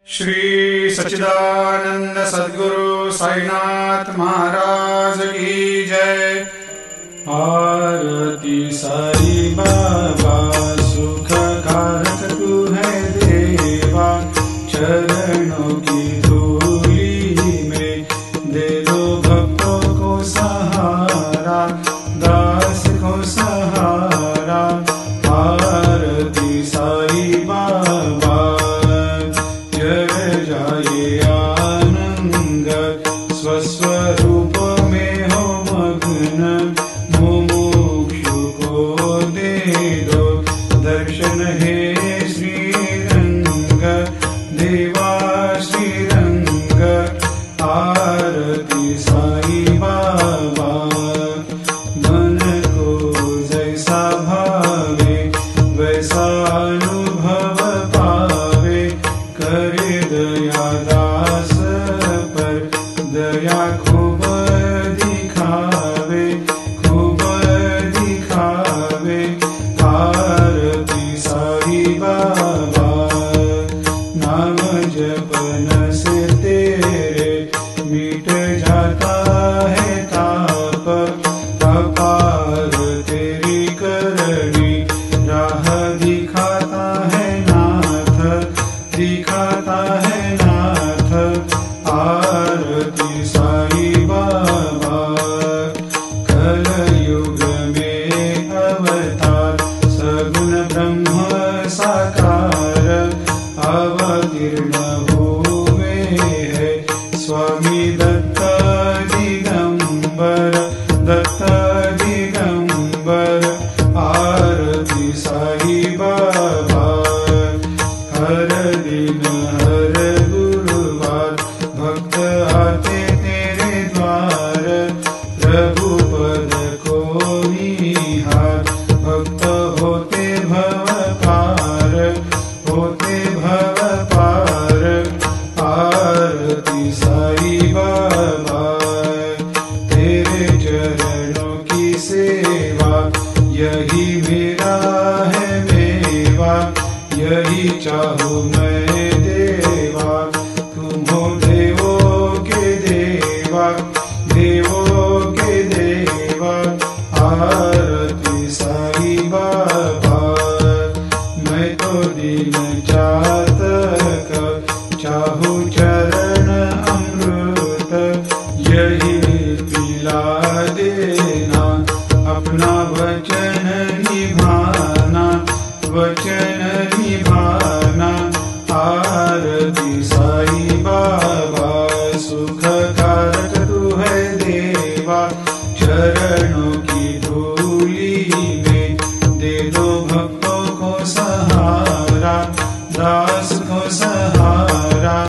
श्री सच्चिदानंद सद्गुरु साईनाथ महाराज की जय। आरती साई बाबा सुख कारक तू है देवा, चरणों की धूली में दे दो भक्तों को सहारा, दास को सहारा। आरती साई बाबा जय जाए आनंद, स्वस्वरूप में हो मग्न, मुमुक्षु को दे दो दर्शन हे श्रीरंग, देवा श्रीरंग। आरती साई बाबा मन को जैसा भावे वैसा अनुभव पावे, करे दया दास पर दया खूब दिखावे, खूब दिखावे। आरती साई बाबा नाम जपन से तेरे मिट जाता है ताप, अपार तेरी करनी राह दिखाता है नाथ, दिखाता है नाथ। आरती साई बाबा कलयुग में अवतार, सगुण ब्रह्म साकार अवतीर्ण हुए है स्वामी दत्त दिगंबर, दत्त दिगंबर। आरती साई बाबा हर दिन हर गुरुवार भक्त आते तेरे द्वार, प्रभु पद को निहार, भक्त होते भव पार, होते भव पार। आरती साई बाबा तेरे चरणों की सेवा, यही मेरा है मेवा, यही चाहूँ मैं देवा। तुम हो देवों के देवा, देवों के देवा। आरती साई बाबा मैं तो दिन चातक, चाहूँ चरण अमृत, यही पिला देना, अपना वचन निभाना, वचन निभाना। आरती साई बाबा सुख